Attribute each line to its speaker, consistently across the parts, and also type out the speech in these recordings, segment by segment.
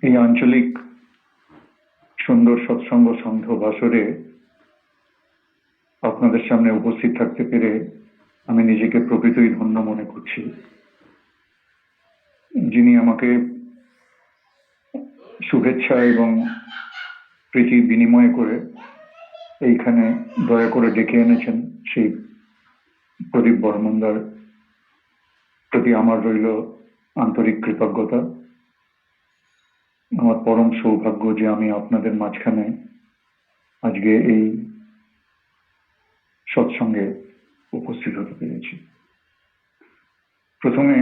Speaker 1: এই আঞ্চলিক সুন্দর সৎসঙ্গ সন্ধ্য বাসরে আপনাদের সামনে উপস্থিত থাকতে পেরে আমি নিজেকে প্রকৃতই ধন্য মনে করছি। যিনি আমাকে শুভেচ্ছা এবং প্রীতি বিনিময় করে এইখানে দয়া করে ডেকে এনেছেন, সেই প্রদীপ বর্মনদার প্রতি আমার রইল আন্তরিক কৃতজ্ঞতা। আমার পরম সৌভাগ্য যে আমি আপনাদের মাঝখানে আজকে এই সৎসঙ্গে উপস্থিত হতে পেরেছি। প্রথমে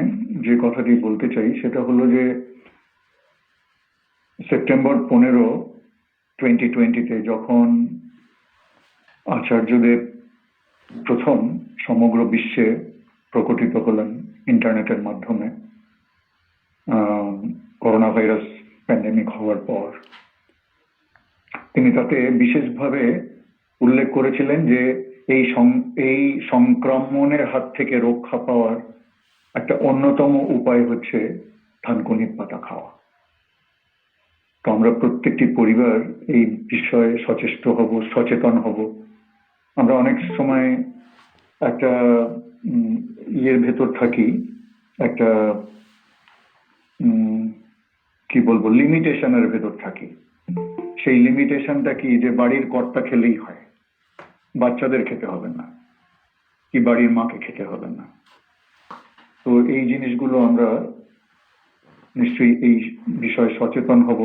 Speaker 1: যে কথাটি বলতে চাই সেটা হলো যে সেপ্টেম্বর 15, 2020-তে যখন আচার্যদেব প্রথম সমগ্র বিশ্বে প্রকটিত হলেন ইন্টারনেটের মাধ্যমে, করোনা ভাইরাস প্যান্ডেমিক হওয়ার পর, তিনি তাতে বিশেষভাবে উল্লেখ করেছিলেন যে এই সংক্রমণের হাত থেকে রক্ষা পাওয়ার একটা অন্যতম উপায় হচ্ছে থানকুনির পাতা খাওয়া। তো আমরা প্রত্যেকটি পরিবার এই বিষয়ে সচেষ্ট হব, সচেতন হব। আমরা অনেক সময় একটা ইয়ের ভেতর থাকি, একটা কি বলবো, লিমিটেশনের ভেতর থাকি। সেই লিমিটেশনটা কি, যে বাড়ির কর্তা খেলেই হয়, বাচ্চাদের খেতে হবে না, কি বাড়ির মাকে খেতে হবে না। তো এই জিনিসগুলো আমরা নিশ্চয়ই এই বিষয়ে সচেতন হব।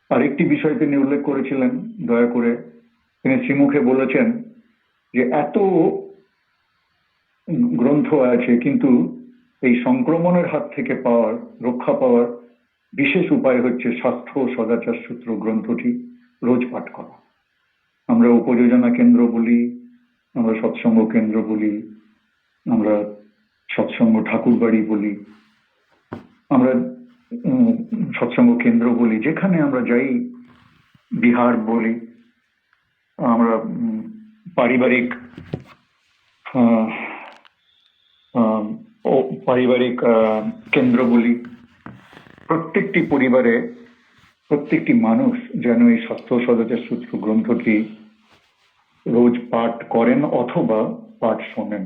Speaker 1: আরেকটি বিষয় তিনি উল্লেখ করেছিলেন, দয়া করে তিনি শ্রীমুখে বলেছেন যে এত গ্রন্থ আছে, কিন্তু এই সংক্রমণের হাত থেকে রক্ষা পাওয়ার বিশেষ উপায় হচ্ছে স্বাস্থ্য ও সদাচার সূত্র গ্রন্থটি রোজ পাঠ করা। আমরা উপযোজনা কেন্দ্র বলি, আমরা সৎসঙ্গ কেন্দ্র বলি, আমরা সৎসঙ্গ ঠাকুর বাড়ি বলি, আমরা সৎসঙ্গ কেন্দ্র বলি, যেখানে আমরা যাই, বিহার বলি, আমরা পারিবারিক কেন্দ্র বলি। প্রত্যেকটি পরিবারে প্রত্যেকটি মানুষ যেন এই স্বাস্থ্য সদাচার সূত্র গ্রন্থটি রোজ পাঠ করেন অথবা পাঠ শোনেন।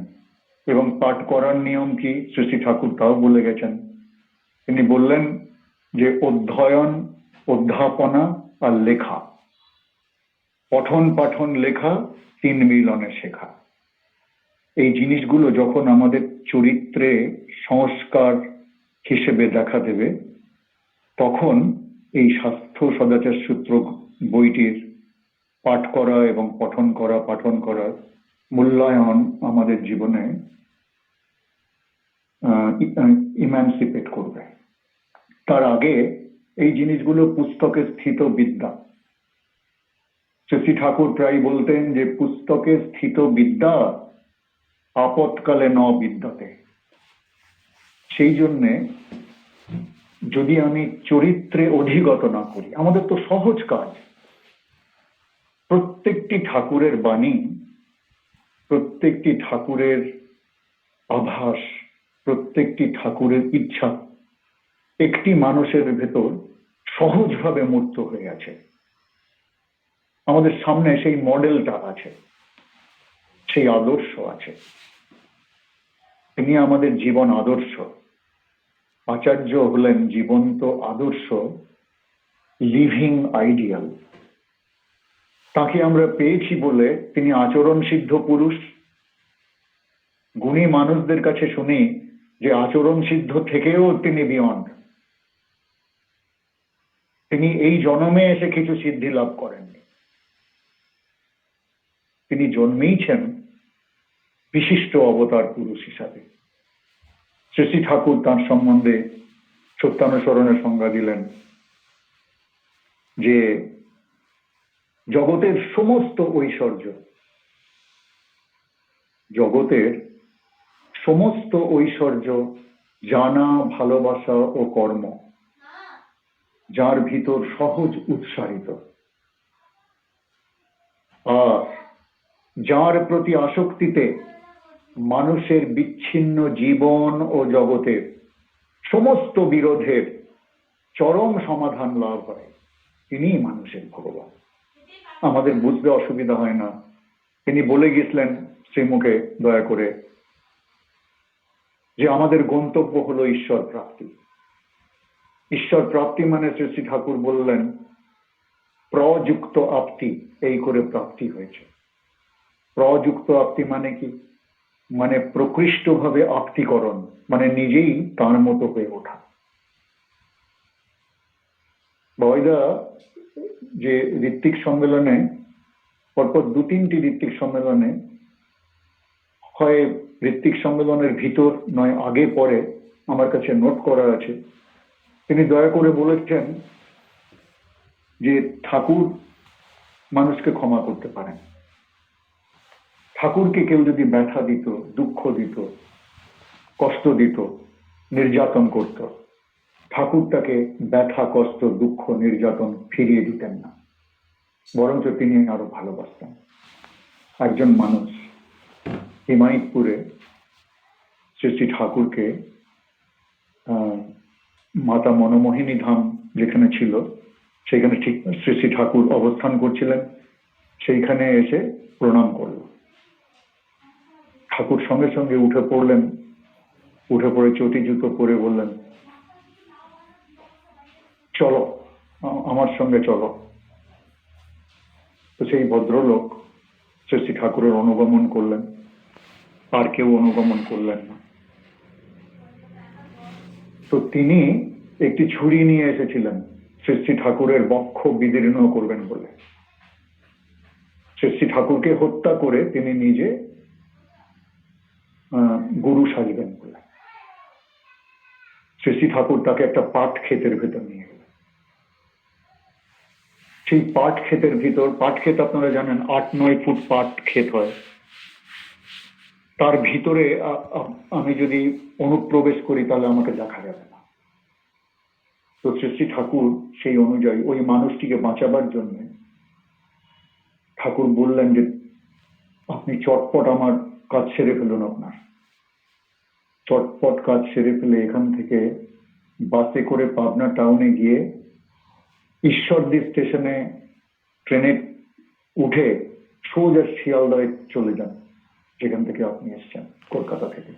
Speaker 1: এবং পাঠ করার নিয়ম কি, শ্রী শ্রী ঠাকুর তাও বলে গেছেন। তিনি বললেন যে অধ্যয়ন, অধ্যাপনা আর লেখা, পঠন পাঠন লেখা, 3 মিলনে শেখা। এই জিনিসগুলো যখন আমাদের চরিত্রে সংস্কার হিসেবে দেখা দেবে, তখন এই স্বাস্থ্য সদাচার সূত্র বইটির পাঠ করা এবং পাঠন করার মূল্যায়ন আমাদের জীবনে ইমানসিপেট করবে। তার আগে এই জিনিসগুলো পুস্তকে স্থিত বিদ্যা। শ্রী ঠাকুর প্রায় বলতেন যে পুস্তকে স্থিত বিদ্যা আপৎকালে ন বিদ্যাতে। সেই জন্যে যদি আমি চরিত্রে অধিগত না করি, আমাদের তো সহজ কাজ। প্রত্যেকটি ঠাকুরের বাণী, প্রত্যেকটি ঠাকুরের আভাস, প্রত্যেকটি ঠাকুরের ইচ্ছা একটি মানুষের ভেতর সহজভাবে মূর্ত হয়ে আছে। আমাদের সামনে সেই মডেলটা আছে, সেই আদর্শ আছে। তিনি আমাদের জীবন আদর্শ। আচার্য হলেন জীবন্ত আদর্শ, লিভিং আইডিয়াল। তাকে আমরা পেয়েছি বলে তিনি আচরণ সিদ্ধ পুরুষ। গুণী মানুষদের কাছে শুনি যে আচরণ সিদ্ধ থেকেও তিনি বিয়ন্ড। তিনি এই জন্মে এসে কিছু সিদ্ধি লাভ করেননি। তিনি জন্মেইছেন বিশিষ্ট অবতার পুরুষ হিসাবে। শ্রী শ্রী ঠাকুর তাঁর সম্বন্ধে সত্যানুসরণের সংজ্ঞা দিলেন যে জগতের সমস্ত ঐশ্বর্য, জগতের সমস্ত ঐশ্বর্য, জানা, ভালোবাসা ও কর্ম যার ভিতর সহজ উৎসারিত, আর যার প্রতি আসক্তিতে মানুষের বিচ্ছিন্ন জীবন ও জগতের সমস্ত বিরোধের চরম সমাধান লাভ হয়, তিনিই মানুষের ভগবান। আমাদের বুঝতে অসুবিধা হয় না। তিনি বলে গেছিলেন শ্রীমুখে দয়া করে যে আমাদের গন্তব্য হলো ঈশ্বর প্রাপ্তি। ঈশ্বর প্রাপ্তি মানে শ্রী শ্রী ঠাকুর বললেন প্রযুক্ত আপ্তি, এই করে প্রাপ্তি হয়েছে। প্রযুক্ত আপ্তি মানে কি? মানে প্রকৃষ্টভাবে আপ্তিকরণ, মানে নিজেই তার মতো হয়ে ওঠা। বয়দা যে ঋত্বিক সম্মেলনে, পরপর 2-3টি ঋত্বিক সম্মেলনে, হয় ঋত্বিক সম্মেলনের ভিতর নয় আগে পরে, আমার কাছে নোট করা আছে, তিনি দয়া করে বলেছেন যে ঠাকুর মানুষকে ক্ষমা করতে পারেন। ঠাকুরকে কেউ যদি ব্যথা দিত, দুঃখ দিত, কষ্ট দিত, নির্যাতন করত, ঠাকুর তাকে ব্যথা, কষ্ট, দুঃখ, নির্যাতন ফিরিয়ে দিতেন না, বরঞ্চ তিনি আরো ভালোবাসতেন। একজন মানুষ হিমায়তপুরে শ্রী শ্রী ঠাকুরকে মাতা মনমোহিনী ধাম যেখানে ছিল, সেখানে ঠিক শ্রী শ্রী ঠাকুর অবস্থান করছিলেন, সেইখানে এসে প্রণাম করল। ঠাকুর সঙ্গে সঙ্গে উঠে পড়লেন, উঠে পড়ে চটি জুতো পরে বললেন, চলো আমার সঙ্গে চলো। তো সেই ভদ্রলোক শ্রী শ্রী ঠাকুরের অনুগমন করলেন, আর কেউ অনুগমন করলেন না। তো তিনি একটি ছুরি নিয়ে এসেছিলেন শ্রী শ্রী ঠাকুরের বক্ষ বিদীর্ণ করবেন বলে। শ্রী শ্রী ঠাকুরকে হত্যা করে তিনি নিজে গুরু সাজবেন বলে। শ্রী শ্রী ঠাকুর তাকে একটা পাট ক্ষেতের ভেতর নিয়ে গেলেন। সেই পাট ক্ষেতের ভিতর, পাট ক্ষেত আপনারা জানেন 8-9 ফুট পাট ক্ষেত হয়, তার ভিতরে আমি যদি অনুপ্রবেশ করি তাহলে আমাকে দেখা যাবে না। তো শ্রী শ্রী ঠাকুর সেই অনুযায়ী ওই মানুষটিকে বাঁচাবার জন্য ঠাকুর বললেন যে আপনি চটপট আমার কাজ সেরে ফেলুন, আপনার চটপট কাজ সেরে ফেলে এখান থেকে বাসে করে পাবনা টাউনে গিয়ে ঈশ্বরদী স্টেশনে ট্রেনে উঠে সোজা শিয়ালদায় চলে যান, যেখান থেকে আপনি এসছেন, কলকাতা থেকে।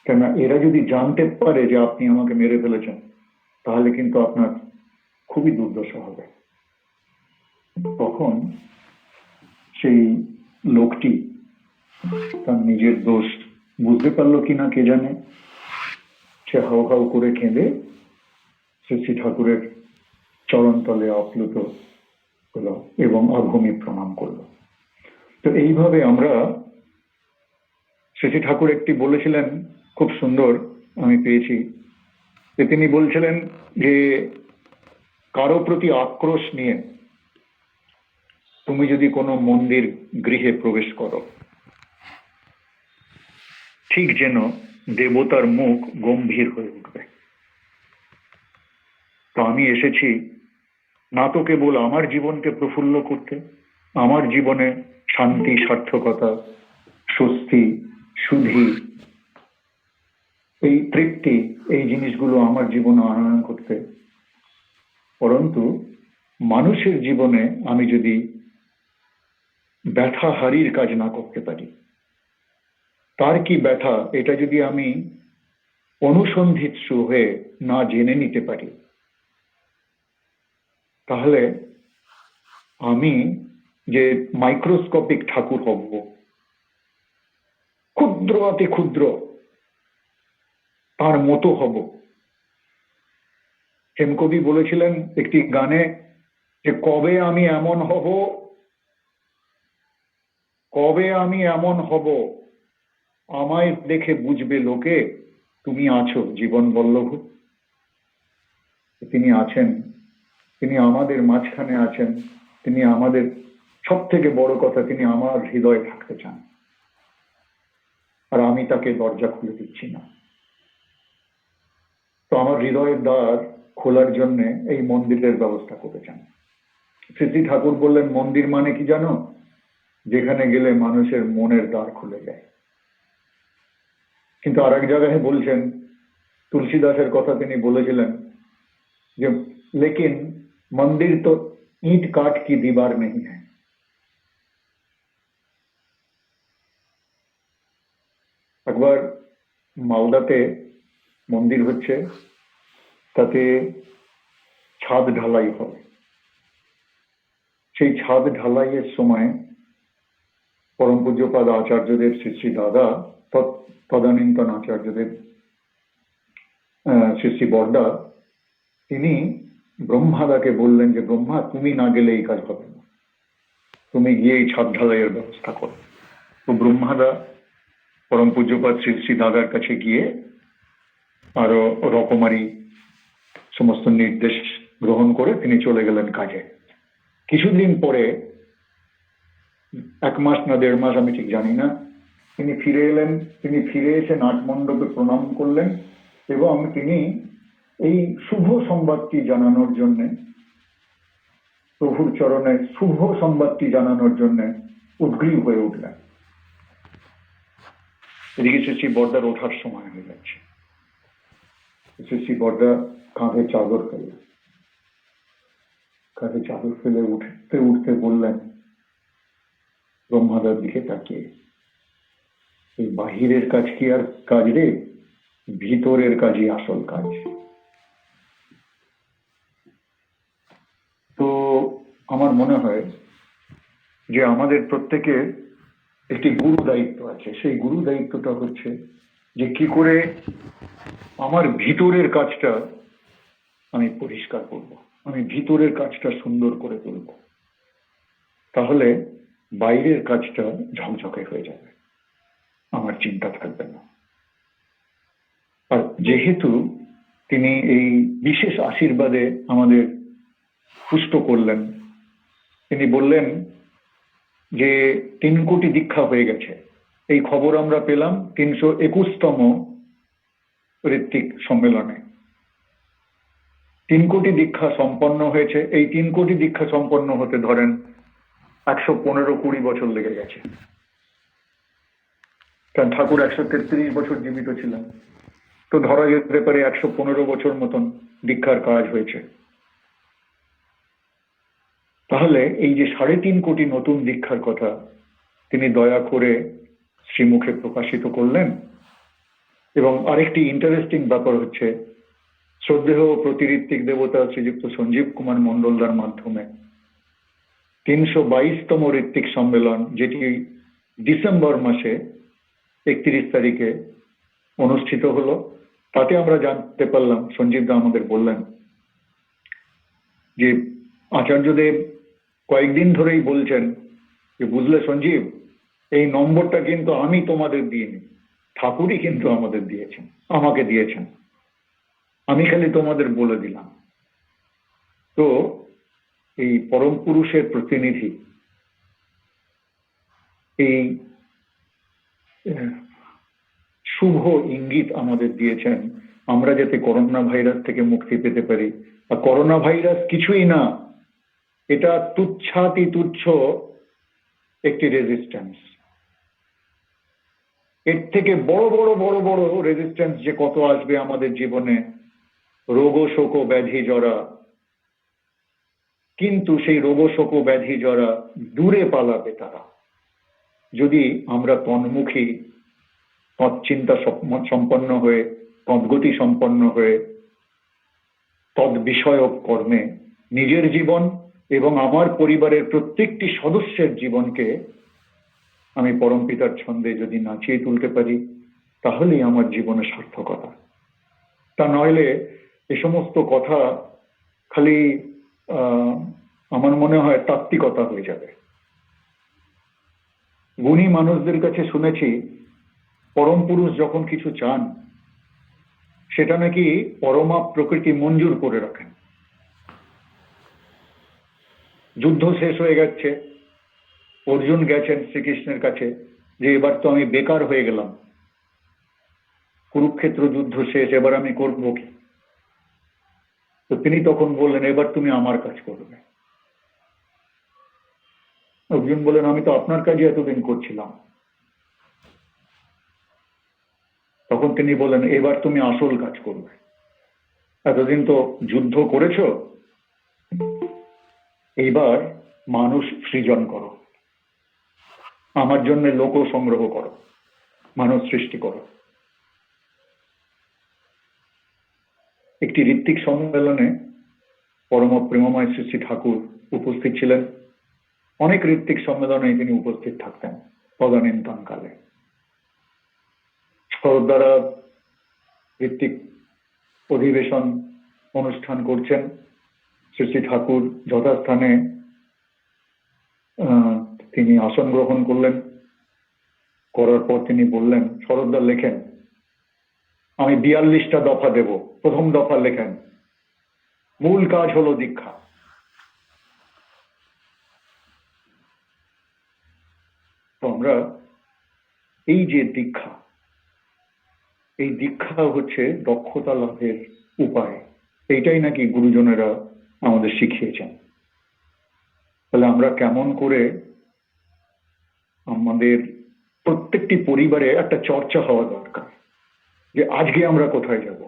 Speaker 1: কেননা এরা যদি জানতে পারে যে আপনি আমাকে মেরে ফেলেছেন, তাহলে কিন্তু আপনার খুবই দুর্দশা হবে। তখন সেই লোকটি তার নিজের দোষ বুঝতে পারলো কিনা কে জানে, সে হাউ হাউ করে কেঁদে শ্রী শ্রী ঠাকুরের চরণতলে আপ্লুত হলো এবং অভূমি প্রণাম করলো। তো এইভাবে আমরা শ্রী শ্রী ঠাকুর একটি বলেছিলেন, খুব সুন্দর আমি পেয়েছি, যে তিনি বলছিলেন যে কারো প্রতি আক্রোশ নিয়ে তুমি যদি কোনো মন্দির গৃহে প্রবেশ করো, ঠিক যেন দেবতার মুখ গম্ভীর হয়ে উঠবে। তো আমি এসেছি না তো কেবল আমার জীবনকে প্রফুল্ল করতে, আমার জীবনে শান্তি, সার্থকতা, স্বস্তি, সুধি, এই তৃপ্তি, এই জিনিসগুলো আমার জীবনে আনয়ন করতে, পরন্তু মানুষের জীবনে আমি যদি ব্যথা হারির কাজ না করতে পারি, তার কি ব্যথা এটা যদি আমি অনুসন্ধিৎসু হয়ে না জেনে নিতে পারি, তাহলে আমি যে মাইক্রোস্কোপিক ঠাকুর হব, ক্ষুদ্র অতি ক্ষুদ্র, তার মতো হব। হেমকবি বলেছিলেন একটি গানে যে কবে আমি এমন হব, কবে আমি এমন হব, আমায় দেখে বুঝবে লোকে তুমি আছো জীবন বল্লভ। তিনি আছেন, তিনি আমাদের মাঝখানে আছেন, তিনি আমাদের, সব থেকে বড় কথা, তিনি আমার হৃদয়ে থাকতে চান, আর আমি তাকে দরজা খুলে দিচ্ছি না। তো আমার হৃদয়ের দ্বার খোলার জন্য এই মন্দিরের ব্যবস্থা করেছেন। শ্রী শ্রী ঠাকুর বললেন মন্দির মানে কি জানো? যেখানে গেলে মানুষের মনের দ্বার খুলে যায়। কিন্তু আর এক জায়গায় বলছেন তুলসীদাসের কথা তিনি বলেছিলেন যে लेकिन मंदिर तो ईंट काट की दीवार नहीं है। একবার মালদাতে মন্দির হচ্ছে, তাতে ছাদ ঢালাই হবে। সেই ছাদ ঢালাইয়ের সময় পরম পূজ্যপাদ আচার্যদেব শ্রী শ্রী দাদা, তদানীন্তন আচার্যদেব শ্রী শ্রী বরদা, তিনি ব্রহ্মাদাকে বললেন যে ব্রহ্মা, তুমি না গেলে এই কাজ হবে না, তুমি গিয়ে এই ছাদ ঢালাইয়ের ব্যবস্থা করো। তো ব্রহ্মাদা পরম পূজ্যপাদ শ্রী শ্রী দাদার কাছে গিয়ে আরো রকমারি সমস্ত নির্দেশ গ্রহণ করে তিনি চলে গেলেন কাজে। কিছুদিন পরে, 1 মাস না 1.5 মাস আমি ঠিক জানি না, তিনি ফিরে এলেন। তিনি ফিরে এসে নাটমণ্ডপে প্রণাম করলেন এবং তিনি এই শুভ সংবাদটি জানানোর জন্য, প্রভুর চরণে শুভ সংবাদটি জানানোর জন্য উদ্গ্রীব হয়ে উঠলেন। এদিকে শ্রী বরদার ওঠার সময় হয়ে যাচ্ছে। শ্রী বরদা কাঁধে চাদর ফেললেন। কাঁধে চাদর ফেলে উঠতে উঠতে বললেন ব্রহ্মাদার দিকে তাকিয়ে, এই বাহিরের কাজ কি আর কাজ রে, ভিতরের কাজই আসল কাজ। তো আমার মনে হয় যে আমাদের প্রত্যেকের একটি গুরু দায়িত্ব আছে। সেই গুরু দায়িত্বটা হচ্ছে যে কি করে আমার ভিতরের কাজটা আমি পরিষ্কার করব, আমি ভিতরের কাজটা সুন্দর করে তুলব, তাহলে বাইরের কাজটা ঝকঝকে হয়ে যাবে, আমার চিন্তা থাকবে না। আর যেহেতু তিনি এই বিশেষ আশীর্বাদে আমাদের পুষ্ট করলেন, তিনি বললেন যে 3 কোটি দীক্ষা হয়ে গেছে। এই খবর আমরা পেলাম 321তম ঋত্বিক সম্মেলনে। 3 কোটি দীক্ষা সম্পন্ন হয়েছে। এই 3 কোটি দীক্ষা সম্পন্ন হতে ধরেন 115-20 বছর লেগে গেছে, কারণ ঠাকুর 133 বছর জীবিত ছিলেন। তো ধরা যেতে পারে 115 বছর মতন দীক্ষার কাজ হয়েছে। তাহলে এই যে 3.5 কোটি নতুন দীক্ষার কথা তিনি দয়া করে শ্রীমুখে প্রকাশিত করলেন। এবং আরেকটি ইন্টারেস্টিং ব্যাপার হচ্ছে, শ্রদ্ধেয় প্রতিঋত্বিক দেবতা শ্রীযুক্ত সঞ্জীব কুমার মণ্ডলদার মাধ্যমে 322তম ঋত্বিক সম্মেলন, যেটি ডিসেম্বর মাসে 31 তারিখে অনুষ্ঠিত হলো, তাতে আমরা জানতে পারলাম, সঞ্জীবদা আমাদের বললেন যে আচার্যদেব কয়েকদিন ধরেই বলছেন যে বুঝলে সঞ্জীব, এই নম্বরটা কিন্তু আমি তোমাদের দিইনি, ঠাকুরই কিন্তু আমাদের দিয়েছেন, আমাকে দিয়েছেন, আমি খালি তোমাদের বলে দিলাম। তো এই পরম পুরুষের প্রতিনিধি এই শুভ ইঙ্গিত আমাদের দিয়েছেন, আমরা যাতে করোনা ভাইরাস থেকে মুক্তি পেতে পারি। আর করোনা ভাইরাস কিছুই না, এটা তুচ্ছাতি তুচ্ছ একটি রেজিস্ট্যান্স। এর থেকে বড় বড় বড় বড় রেজিস্ট্যান্স যে কত আসবে আমাদের জীবনে, রোগ শোক ব্যাধি জরা, কিন্তু সেই রোগ শোক ব্যাধি জরা দূরে পালাবে তারা যদি আমরা তন্মুখী, তৎচিন্তা সম্পন্ন হয়ে, তদ্গতি সম্পন্ন হয়ে, তদ বিষয়ক কর্মে নিজের জীবন এবং আমার পরিবারের প্রত্যেকটি সদস্যের জীবনকে আমি পরম পিতার ছন্দে যদি নাচিয়ে তুলতে পারি, তাহলেই আমার জীবনে সার্থকতা। তা নইলে এ সমস্ত কথা খালি আমার মনে হয় তাত্ত্বিকতা হয়ে যাবে। গুণী মানুষদের কাছে শুনেছি, পরম পুরুষ যখন কিছু চান সেটা নাকি পরমা প্রকৃতি মঞ্জুর করে রাখেন। যুদ্ধ শেষ হয়ে গেছে, অর্জুন গেছেন শ্রীকৃষ্ণের কাছে যে এবার তো আমি বেকার হয়ে গেলাম, কুরুক্ষেত্র যুদ্ধ শেষ, এবার আমি করবো কি? তো তিনি তখন বললেন, এবার তুমি আমার কাজ করবে। অর্জুন বললেন, আমি তো আপনার কাজই এতদিন করছিলাম। তখন তিনি বললেন, এবার তুমি আসল কাজ করবে। এতদিন তো যুদ্ধ করেছো, এইবার মানুষ সৃজন করো, আমার জন্য লোক সংগ্রহ করো, মানুষ সৃষ্টি করো। একটি ঋত্বিক সম্মেলনে পরম প্রেমময় শ্রী শ্রী ঠাকুর উপস্থিত ছিলেন। অনেক ঋত্বিক সম্মেলনে তিনি উপস্থিত থাকতেন তদানীন্তন কালে। শরৎদারা ঋত্বিক অধিবেশন অনুষ্ঠান করছেন। শ্রী শ্রী ঠাকুর যথাস্থানে তিনি আসন গ্রহণ করলেন। করার পর তিনি বললেন, শরৎদা লেখেন, আমি 42টা দফা দেব। প্রথম দফা লেখেন, মূল কাজ হলো দীক্ষা। তো আমরা এই যে দীক্ষা, এই দীক্ষা হচ্ছে দক্ষতা লাভের উপায়, এইটাই নাকি গুরুজনেরা আমাদের শিখিয়েছেন। তাহলে আমরা কেমন করে আমাদের প্রত্যেকটি পরিবারে একটা চর্চা হওয়া দরকার, যে আজকে আমরা কোথায় যাব,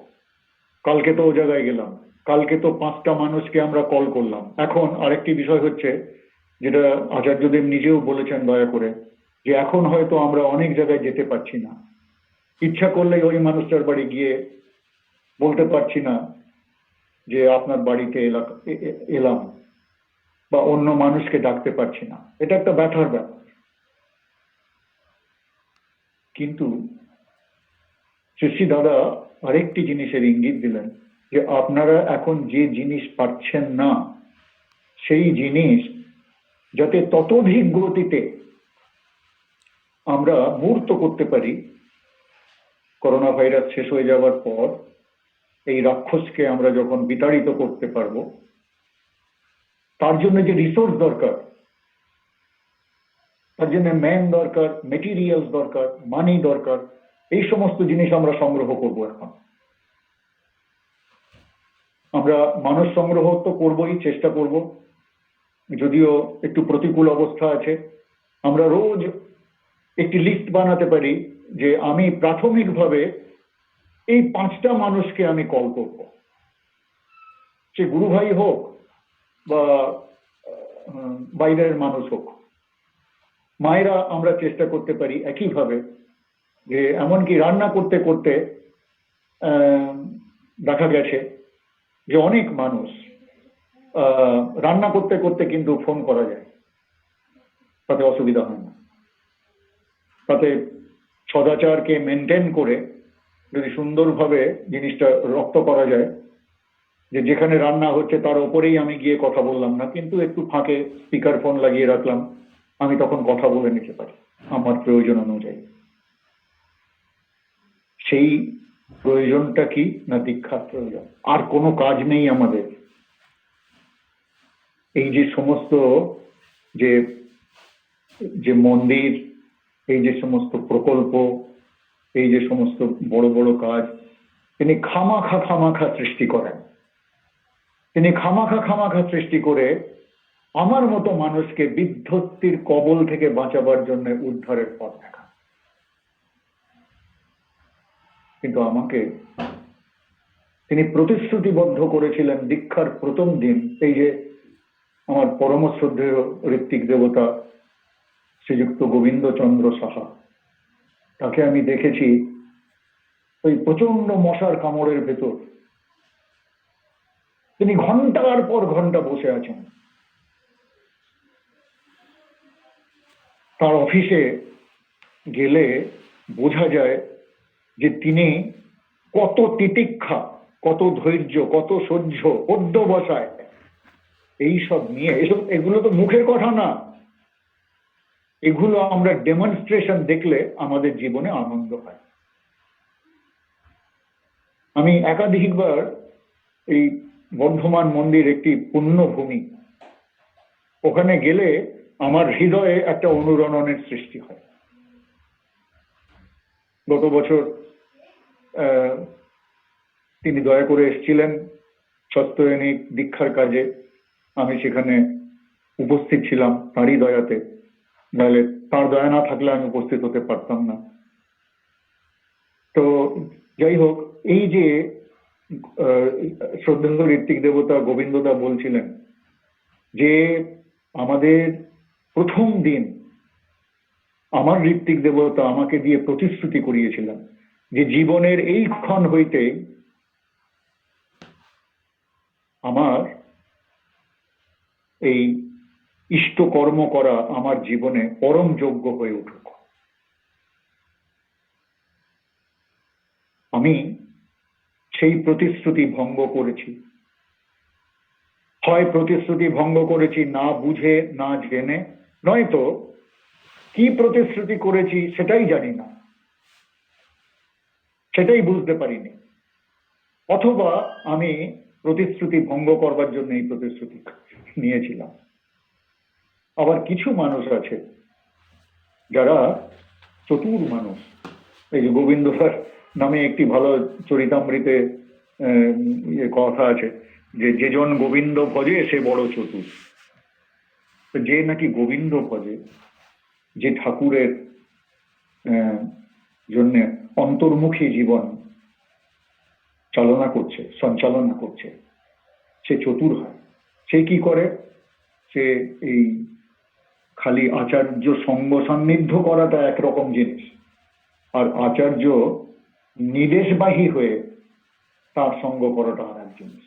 Speaker 1: কালকে তো ও জায়গায় গেলাম, কালকে তো 5টা মানুষকে আমরা কল করলাম। এখন আরেকটি বিষয় হচ্ছে, যেটা আচার্যদেব নিজেও বলেছেন দয়া করে, যে এখন হয়তো আমরা অনেক জায়গায় যেতে পারছি না, ইচ্ছা করলেই ওই মানুষটার বাড়ি গিয়ে বলতে পারছি না যে আপনার বাড়িতে এলাম, বা অন্য মানুষকে ডাকতে পারছি না। এটা একটা ব্যথার ব্যাপার। কিন্তু শ্রী দাদা আরেকটি জিনিসের ইঙ্গিত দিলেন, যে আপনারা এখন যে জিনিস পাচ্ছেন না, সেই জিনিস যাতে ততোধিক গতিতে আমরা মূর্ত করতে পারি। করোনা ভাইরাস শেষ হয়ে যাওয়ার পর এই রাক্ষসকে আমরা যখন বিতাড়িত করতে পারবো, তার জন্য যে রিসোর্স দরকার, তার জন্য ম্যান দরকার, মেটেরিয়ালস দরকার, মানি দরকার, এই সমস্ত জিনিস আমরা সংগ্রহ করব। এখন আমরা মানুষ সংগ্রহ তো করবই, চেষ্টা করব, যদিও একটু প্রতিকূল অবস্থা আছে। আমরা রোজ একটি লিস্ট বানাতে পারি যে আমি প্রাথমিকভাবে এই 5টা মানুষকে আমি কল করব, সে গুরু ভাই হোক বা বাইরের মানুষ হোক। মায়েরা আমরা চেষ্টা করতে পারি একইভাবে, যে এমনকি রান্না করতে করতে দেখা গেছে যে অনেক মানুষ রান্না করতে করতে কিন্তু ফোন করা যায়, তাতে অসুবিধা হয় না। তাতে সদাচারকে মেনটেন করে যদি সুন্দরভাবে জিনিসটা রপ্ত করা যায়, যে যেখানে রান্না হচ্ছে তার ওপরেই আমি গিয়ে কথা বললাম না, কিন্তু একটু ফাঁকে স্পিকার ফোন লাগিয়ে রাখলাম, আমি তখন কথা বলে নিতে পারি আমার প্রয়োজন অনুযায়ী। সেই প্রয়োজনটা কি না দীক্ষার প্রয়োজন, আর কোনো কাজ নেই আমাদের। এই যে সমস্ত যে যে মন্দির, এই যে সমস্ত প্রকল্প, এই যে সমস্ত বড় বড় কাজ, তিনি খামাখা সৃষ্টি করেন। তিনি খামাখা সৃষ্টি করে আমার মতো মানুষকে বিধ্বস্তির কবল থেকে বাঁচাবার জন্য উদ্ধারের পথ দেখান। কিন্তু আমাকে তিনি প্রতিশ্রুতিবদ্ধ করেছিলেন দীক্ষার প্রথম দিন। এই যে আমার পরম শ্রদ্ধেয় ঋত্বিক দেবতা শ্রীযুক্ত গোবিন্দচন্দ্র সাহা, তাকে আমি দেখেছি ওই প্রচন্ড মশার কামড়ের ভেতর তিনি ঘন্টার পর ঘন্টা বসে আছেন। তার অফিসে গেলে বোঝা যায় যে তিনি কত তিতিক্ষা, কত ধৈর্য, কত সহ্য, অধ্যবসায় এইসব নিয়ে। এগুলো তো মুখের কথা না, এগুলো আমরা ডেমনস্ট্রেশন দেখলে আমাদের জীবনে আনন্দ হয়। আমি একাধিকবার এই বর্ধমান মন্দির একটি পুণ্যভূমি, ওখানে গেলে আমার হৃদয়ে একটা অনুরণনের সৃষ্টি হয়। গত বছর তিনি দয়া করে এসেছিলেন সত্যয়নিক দীক্ষার কাজে, আমি সেখানে উপস্থিত ছিলাম তারই দয়াতে, নাহলে তার দয়া না থাকলে আমি উপস্থিত হতে পারতাম না। তো যাই হোক, এই যে আহ, শ্রদ্ধেয় ঋত্বিক দেবতা গোবিন্দদা বলছিলেন যে আমাদের প্রথম দিন আমার ঋত্বিক দেবতা আমাকে দিয়ে প্রতিশ্রুতি করিয়েছিলেন যে জীবনের এই ক্ষণ হইতে আমার এই ইষ্ট কর্ম করা আমার জীবনে পরম যোগ্য হয়ে উঠুক। আমি সেই প্রতিশ্রুতি ভঙ্গ করেছি, হয় প্রতিশ্রুতি ভঙ্গ করেছি না বুঝে না জেনে, নয়তো কি প্রতিশ্রুতি করেছি সেটাই জানি না, সেটাই বুঝতে পারিনি, অথবা আমি প্রতিশ্রুতি ভঙ্গ করবার জন্য এই প্রতিশ্রুতি নিয়েছিলাম। আবার কিছু মানুষ আছে যারা চতুর মানুষ। এই যে গোবিন্দদার নামে একটি ভালো চরিতামৃতে কথা আছে যে যেজন গোবিন্দ ভজে সে বড় চতুর। যে নাকি গোবিন্দ ভজে, যে ঠাকুরের জন্য অন্তর্মুখী জীবন সঞ্চালনা করছে, সে চতুর হয়। সে কি করে? সে এই খালি আচার্য সঙ্গ সান্নিধ্য করাটা একরকম জিনিস, আর আচার্য নির্দেশবাহী হয়ে তার সঙ্গ করাটা আর এক জিনিস।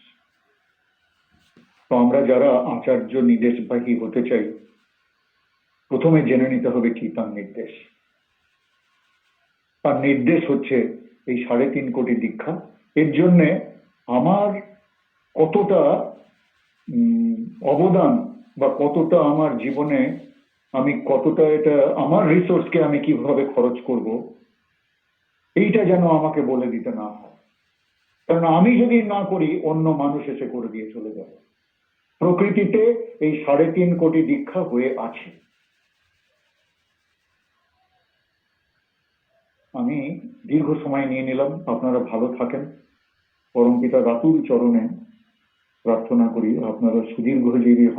Speaker 1: তো আমরা যারা আচার্য নির্দেশবাহী হতে চাই, প্রথমে জেনে নিতে হবে কি তার নির্দেশ। তার নির্দেশ হচ্ছে এই 3.5 কোটি দীক্ষা। এর জন্যে আমার কতটা অবদান বা কতটা আমার জীবনে আমি কতটা এটা আমার রিসোর্সকে আমি কিভাবে খরচ করব, এইটা যেন আমাকে বলে দিতে না হয়। কারণ আমি যদি না করি অন্য মানুষ এসে করে দিয়ে চলে যাবে। প্রকৃতিতে এই 3.5 কোটি দীক্ষা হয়ে আছে। আমি দীর্ঘ সময় নিয়ে নিলাম, আপনারা ভালো থাকেন। পরমপিতা রাতুল চরণে প্রার্থনা করি আপনারা সুদীর্ঘজীবী